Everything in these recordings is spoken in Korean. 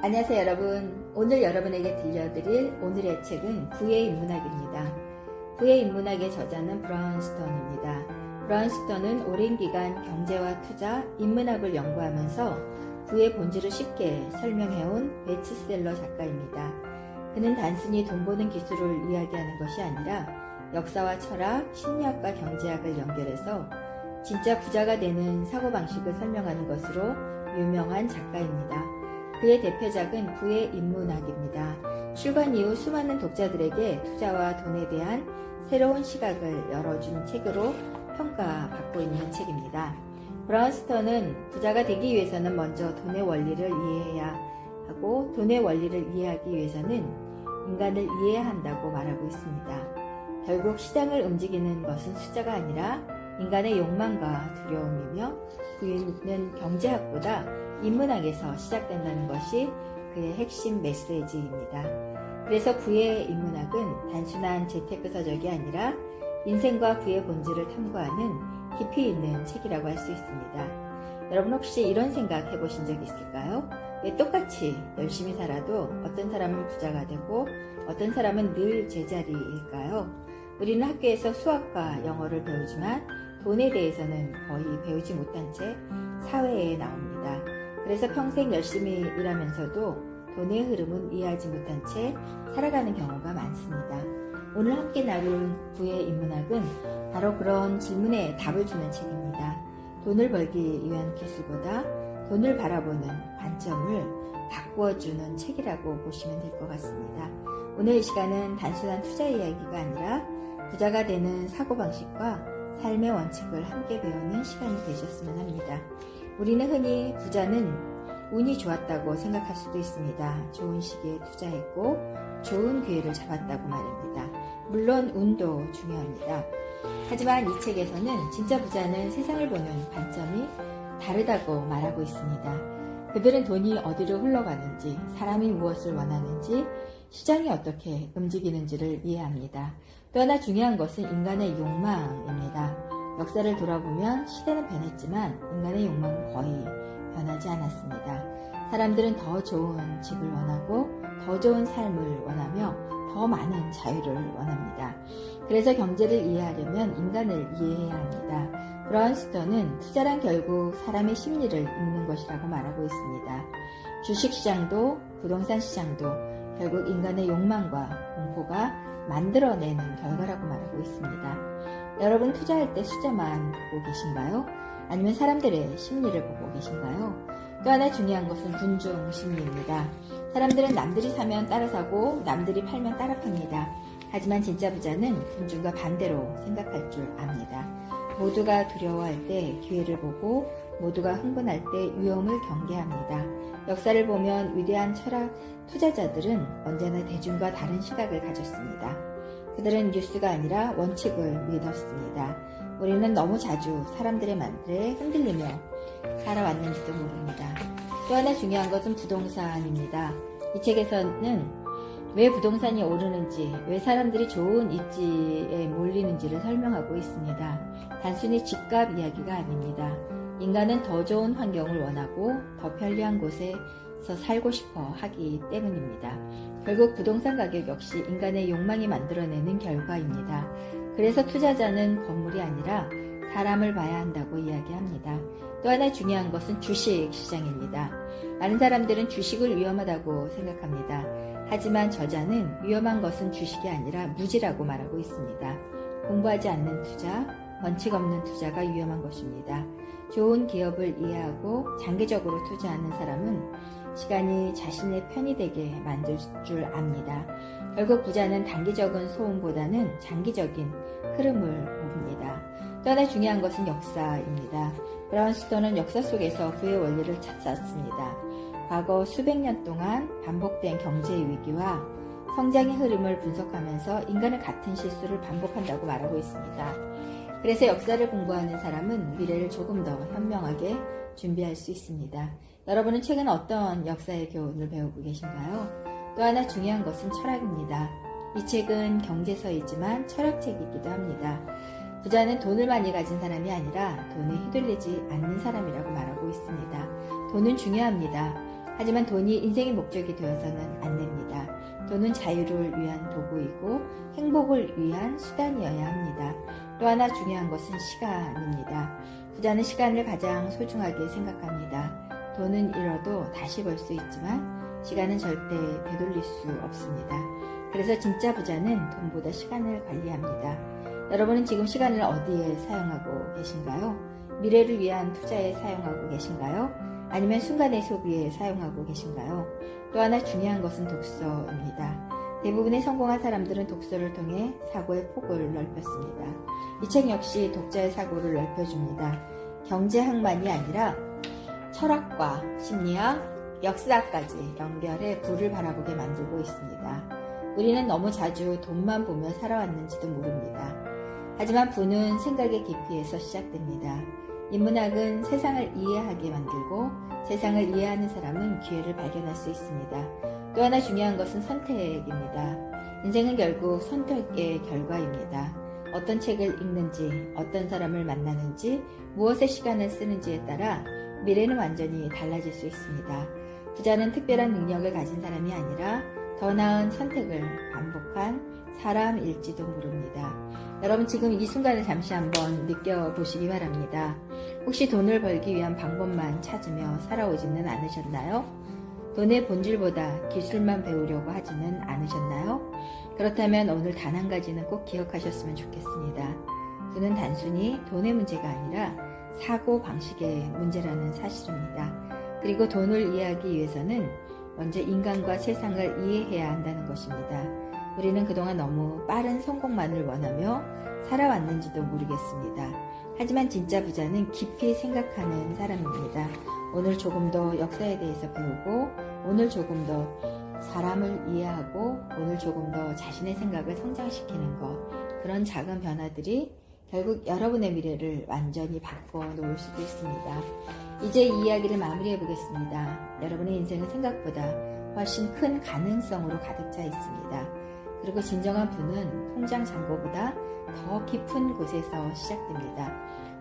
안녕하세요 여러분. 오늘 여러분에게 들려드릴 오늘의 책은 부의 인문학입니다. 부의 인문학의 저자는 브라운스턴입니다. 브라운스턴은 오랜 기간 경제와 투자, 인문학을 연구하면서 부의 본질을 쉽게 설명해온 베스트셀러 작가입니다. 그는 단순히 돈 버는 기술을 이야기하는 것이 아니라 역사와 철학, 심리학과 경제학을 연결해서 진짜 부자가 되는 사고방식을 설명하는 것으로 유명한 작가입니다. 그의 대표작은 부의 인문학입니다. 출간 이후 수많은 독자들에게 투자와 돈에 대한 새로운 시각을 열어준 책으로 평가받고 있는 책입니다. 브라운스턴은 부자가 되기 위해서는 먼저 돈의 원리를 이해해야 하고 돈의 원리를 이해하기 위해서는 인간을 이해해야 한다고 말하고 있습니다. 결국 시장을 움직이는 것은 숫자가 아니라 인간의 욕망과 두려움이며 부는 경제학보다 인문학에서 시작된다는 것이 그의 핵심 메시지입니다. 그래서 부의 인문학은 단순한 재테크 서적이 아니라 인생과 부의 본질을 탐구하는 깊이 있는 책이라고 할 수 있습니다. 여러분 혹시 이런 생각 해보신 적 있을까요? 왜 똑같이 열심히 살아도 어떤 사람은 부자가 되고 어떤 사람은 늘 제자리일까요? 우리는 학교에서 수학과 영어를 배우지만 돈에 대해서는 거의 배우지 못한 채 사회에 나옵니다. 그래서 평생 열심히 일하면서도 돈의 흐름은 이해하지 못한 채 살아가는 경우가 많습니다. 오늘 함께 나눌 부의 인문학은 바로 그런 질문에 답을 주는 책입니다. 돈을 벌기 위한 기술보다 돈을 바라보는 관점을 바꾸어주는 책이라고 보시면 될 것 같습니다. 오늘 이 시간은 단순한 투자 이야기가 아니라 부자가 되는 사고방식과 삶의 원칙을 함께 배우는 시간이 되셨으면 합니다. 우리는 흔히 부자는 운이 좋았다고 생각할 수도 있습니다. 좋은 시기에 투자했고 좋은 기회를 잡았다고 말입니다. 물론 운도 중요합니다. 하지만 이 책에서는 진짜 부자는 세상을 보는 관점이 다르다고 말하고 있습니다. 그들은 돈이 어디로 흘러가는지, 사람이 무엇을 원하는지, 시장이 어떻게 움직이는지를 이해합니다. 또 하나 중요한 것은 인간의 욕망입니다. 역사를 돌아보면 시대는 변했지만 인간의 욕망은 거의 변하지 않았습니다. 사람들은 더 좋은 집을 원하고 더 좋은 삶을 원하며 더 많은 자유를 원합니다. 그래서 경제를 이해하려면 인간을 이해해야 합니다. 브라운스턴은 투자란 결국 사람의 심리를 읽는 것이라고 말하고 있습니다. 주식시장도 부동산 시장도 결국 인간의 욕망과 공포가 만들어내는 결과라고 말하고 있습니다. 여러분 투자할 때 숫자만 보고 계신가요? 아니면 사람들의 심리를 보고 계신가요? 또 하나 중요한 것은 군중 심리입니다. 사람들은 남들이 사면 따라 사고 남들이 팔면 따라 팝니다. 하지만 진짜 부자는 군중과 반대로 생각할 줄 압니다. 모두가 두려워할 때 기회를 보고 모두가 흥분할 때 위험을 경계합니다. 역사를 보면 위대한 철학 투자자들은 언제나 대중과 다른 시각을 가졌습니다. 그들은 뉴스가 아니라 원칙을 믿었습니다. 우리는 너무 자주 사람들의 말에 흔들리며 살아왔는지도 모릅니다. 또 하나 중요한 것은 부동산입니다. 이 책에서는 왜 부동산이 오르는지, 왜 사람들이 좋은 입지에 몰리는지를 설명하고 있습니다. 단순히 집값 이야기가 아닙니다. 인간은 더 좋은 환경을 원하고 더 편리한 곳에서 살고 싶어 하기 때문입니다. 결국 부동산 가격 역시 인간의 욕망이 만들어내는 결과입니다. 그래서 투자자는 건물이 아니라 사람을 봐야 한다고 이야기합니다. 또 하나 중요한 것은 주식 시장입니다. 많은 사람들은 주식을 위험하다고 생각합니다. 하지만 저자는 위험한 것은 주식이 아니라 무지라고 말하고 있습니다. 공부하지 않는 투자, 원칙 없는 투자가 위험한 것입니다. 좋은 기업을 이해하고 장기적으로 투자하는 사람은 시간이 자신의 편이 되게 만들 줄 압니다. 결국 부자는 단기적인 소음보다는 장기적인 흐름을 봅니다. 또 하나 중요한 것은 역사입니다. 브라운스턴은 역사 속에서 부의 원리를 찾았습니다. 과거 수백 년 동안 반복된 경제 위기와 성장의 흐름을 분석하면서 인간은 같은 실수를 반복한다고 말하고 있습니다. 그래서 역사를 공부하는 사람은 미래를 조금 더 현명하게 준비할 수 있습니다. 여러분은 최근 어떤 역사의 교훈을 배우고 계신가요? 또 하나 중요한 것은 철학입니다. 이 책은 경제서이지만 철학책이기도 합니다. 부자는 돈을 많이 가진 사람이 아니라 돈에 휘둘리지 않는 사람이라고 말하고 있습니다. 돈은 중요합니다. 하지만 돈이 인생의 목적이 되어서는 안 됩니다. 돈은 자유를 위한 도구이고 행복을 위한 수단이어야 합니다. 또 하나 중요한 것은 시간입니다. 부자는 시간을 가장 소중하게 생각합니다. 돈은 잃어도 다시 벌 수 있지만 시간은 절대 되돌릴 수 없습니다. 그래서 진짜 부자는 돈보다 시간을 관리합니다. 여러분은 지금 시간을 어디에 사용하고 계신가요? 미래를 위한 투자에 사용하고 계신가요? 아니면 순간의 소비에 사용하고 계신가요? 또 하나 중요한 것은 독서입니다. 대부분의 성공한 사람들은 독서를 통해 사고의 폭을 넓혔습니다. 이 책 역시 독자의 사고를 넓혀줍니다. 경제학만이 아니라 철학과 심리학, 역사까지 연결해 부를 바라보게 만들고 있습니다. 우리는 너무 자주 돈만 보며 살아왔는지도 모릅니다. 하지만 부는 생각의 깊이에서 시작됩니다. 인문학은 세상을 이해하게 만들고 세상을 이해하는 사람은 기회를 발견할 수 있습니다. 또 하나 중요한 것은 선택입니다. 인생은 결국 선택의 결과입니다. 어떤 책을 읽는지, 어떤 사람을 만나는지, 무엇에 시간을 쓰는지에 따라 미래는 완전히 달라질 수 있습니다. 부자는 특별한 능력을 가진 사람이 아니라 더 나은 선택을 반복한 사람일지도 모릅니다. 여러분 지금 이 순간을 잠시 한번 느껴보시기 바랍니다. 혹시 돈을 벌기 위한 방법만 찾으며 살아오지는 않으셨나요? 돈의 본질보다 기술만 배우려고 하지는 않으셨나요? 그렇다면 오늘 단 한 가지는 꼭 기억하셨으면 좋겠습니다. 부는 단순히 돈의 문제가 아니라 사고 방식의 문제라는 사실입니다. 그리고 돈을 이해하기 위해서는 먼저 인간과 세상을 이해해야 한다는 것입니다. 우리는 그동안 너무 빠른 성공만을 원하며 살아왔는지도 모르겠습니다. 하지만 진짜 부자는 깊이 생각하는 사람입니다. 오늘 조금 더 역사에 대해서 배우고, 오늘 조금 더 사람을 이해하고, 오늘 조금 더 자신의 생각을 성장시키는 것, 그런 작은 변화들이 결국 여러분의 미래를 완전히 바꿔놓을 수도 있습니다. 이제 이 이야기를 마무리해 보겠습니다. 여러분의 인생은 생각보다 훨씬 큰 가능성으로 가득 차 있습니다. 그리고 진정한 부는 통장 잔고보다 더 깊은 곳에서 시작됩니다.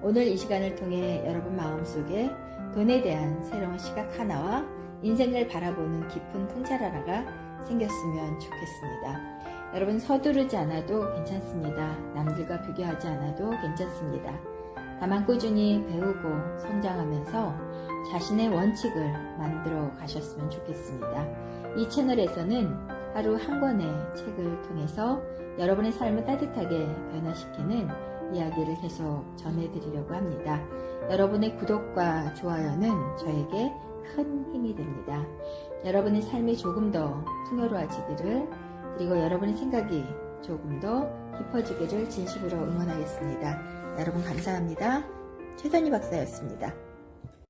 오늘 이 시간을 통해 여러분 마음속에 돈에 대한 새로운 시각 하나와 인생을 바라보는 깊은 통찰 하나가 생겼으면 좋겠습니다. 여러분 서두르지 않아도 괜찮습니다. 남들과 비교하지 않아도 괜찮습니다. 다만 꾸준히 배우고 성장하면서 자신의 원칙을 만들어 가셨으면 좋겠습니다. 이 채널에서는 하루 한 권의 책을 통해서 여러분의 삶을 따뜻하게 변화시키는 이야기를 계속 전해드리려고 합니다. 여러분의 구독과 좋아요는 저에게 큰 힘이 됩니다. 여러분의 삶이 조금 더 풍요로워지기를, 그리고 여러분의 생각이 조금 더 깊어지기를 진심으로 응원하겠습니다. 여러분 감사합니다. 최선희 박사였습니다.